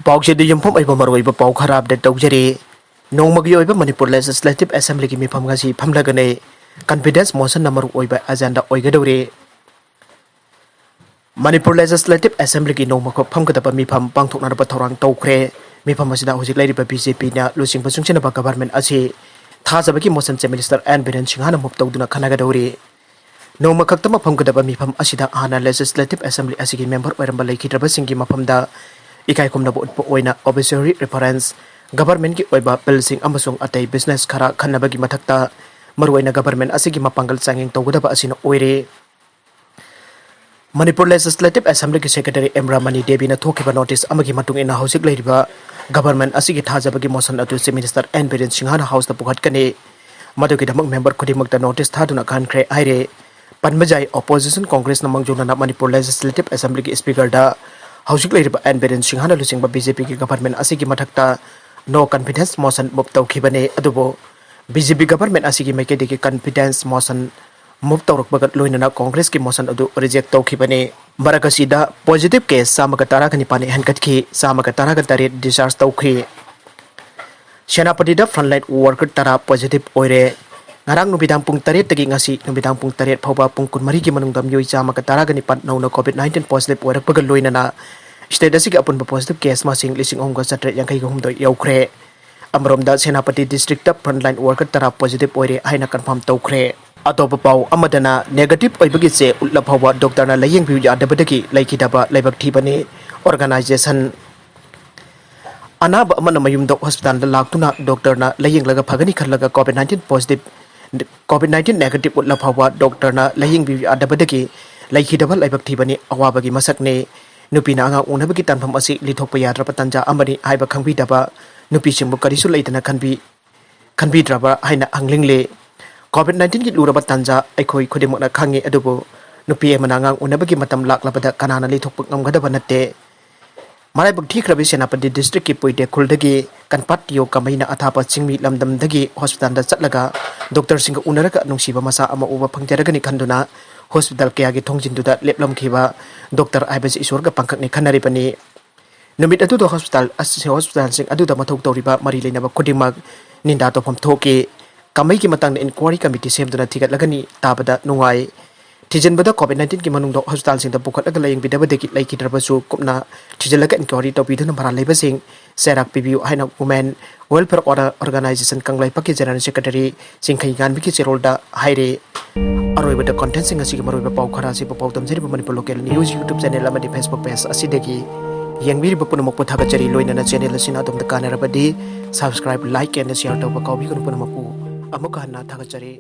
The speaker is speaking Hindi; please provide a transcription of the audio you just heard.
पाउसेद युमफम अइब मरोइब पाउ खरा अपडेट तौजरी नोंमगी ओइब मणिपुर लेजिस्लेटिव असेंबली की मिफम गसी फमलगने कॉन्फिडेंस मोशन नंबर ओइब एजेंडा ओइगदौरे मणिपुर लेजिस्लेटिव असेंबली की नोंमको फमगदब मिफम पांथोकनरब थौरांग तौख्रे मिफम असिदा होजिक लैरिब बीजेपी ना लुसिंग सुंगचिनब गवर्नमेंट असी थाजबकी मोशन चे मिनिस्टर एन बिरेन सिंहाना मुप तौदुना खनगदौरे नोंम खक्तम फमगदब मिफम असिदा हाना लेजिस्लेटिव असेंबली असिगी मेंबर ओइरंब लैखिद्रब सिंगी मफमदा इकाई कुमनब उत्प ओइना ऑब्जर्वरी रेफरेंस गवर्नमेंट की ओइबा बिलसिंग अमसुंग अतै बिजनेस खरा खन्नबगी मथक्ता मरुइना गवर्नमेंट असिगी मपांगल चांगिंग तौगदब असिना ओइरे मणिपुर लेजिस्लेटिव असेंबली की सेक्रेटरी एमरामनी देवी थोकिबा नोटिस अमगी मतुंग इना हौजिक लैरिबा गवर्नमेंट असिगी थाजबगी मोशन अदु चीफ मिनिस्टर एन बिरेन सिंहाना हाउस दा पुखटकने मदुगिदमक मेंबर खुदिमकता नोटिस थादुना खानख्रे आइरे पनबजाई ऑपोजिशन कांग्रेस न मंगजुना मणिपुर लेजिस्लेटिव असेंबली की स्पीकर दा हौजिक लैरिबा एन बिरेन सिंहाना लुचिंगबा बीजेपी की गवर्नमेंट असिगी मथक्ता नो कॉन्फिडेंस मोशन मुव तौखिबने अदुबो BJP government असिगी मैकेदेगी confidence motion move तौरकबगत लोइनना Congress की मोशन अदु reject तौखिबने मरकसीदा positive case सामग Tara Nipane हनकतखी सामग Tara तरेट discharge तौखि सेनापतिदा frontline worker Tara positive ओइरे ngarang nubidaang pung taret tagi ngasi nubidaang pung taret phauba pung kunmari ki manungdam yoi chama ka taraga ni pat nau covid-19 positive oirak pagal loinana state asigi apun positive case ma sing lising ong ga satre yang kai gum do yaukre amromda senapati district ta frontline worker tara positive oire haina confirm taukhre atopa pau amadana negative oibagi che utla phauba doctor na layeng view ya dabadagi laikidaba laibak thibani organization anaba amana mayum do hospital da laktuna doctor na layeng laga phagani khallaga covid-19 positive COVID-19 negative utla phawba doctor na laying bi adabadagi laikhidaba laibak thibani awabagi masakne nupina anga unabagi tanpham asi lithokpa yadra patanja amani haiba khangbi daba nupi singbu karisu leitana khanbi draba haina anglingle COVID-19 ki luraba tanja aikhoi khudimokna khangi adubu nupi emana anga unabagi matam laklabada kanana lithokpa ngamgadaba natte माराई बक्ठी खरबी सेनापति डिस्ट्रिक्ट की पुइदे खुलदगी कनपट यो कमैना अथापा चिंगमी लमदमदगी हॉस्पिटल दा चटलगा डॉक्टर सिंह उनरका नुंसीबा मसा अमा उबा फंगजरगनी खंदुना हॉस्पिटल कयागी थोंजिंदुदा लेपलमखिबा डॉक्टर आइबस ईश्वरगा पंखकनी खनरिबनी नुमित अदुदो हॉस्पिटल सिंह अदुदा मथौ तौरिबा मरी लेनबा खुदिमक निंदा तोफम थोके कमै की मतंग इंक्वायरी कमिटी सेमदुना थिगतलगनी ताबदा नुंगाई थिजनबदा कोविड-19 की मनुंग हॉस्पिटल सिंह पुखटलग लयंग बिदबदगी लैखिद्रबसु कुपना थिजलग इंक्वायरी तौबिदुना भरा लेबसिंग सेराक पिबियु हाइना वुमेन वेलफेयर ऑर्गेनाइजेशन कंगलाई पक्की जनरल सेक्रेटरी सिंखै गानबी की चेरोलदा हाइरे अरोइबदा कंटेंट सिंह असि मरोइबा पाउ खरा सि पाउ तमजरिबा Manipur local news YouTube channel अमदि फेसबुक पेज असिदगी यंगबिरिबा पुनमक पुथागचरी लोइनना चैनल असिना अदमदा कानरबदी सब्सक्राइब लाइक एंड शेयर तौबा काउबी कुनपुनमकु अमुक हन्ना थागचरी।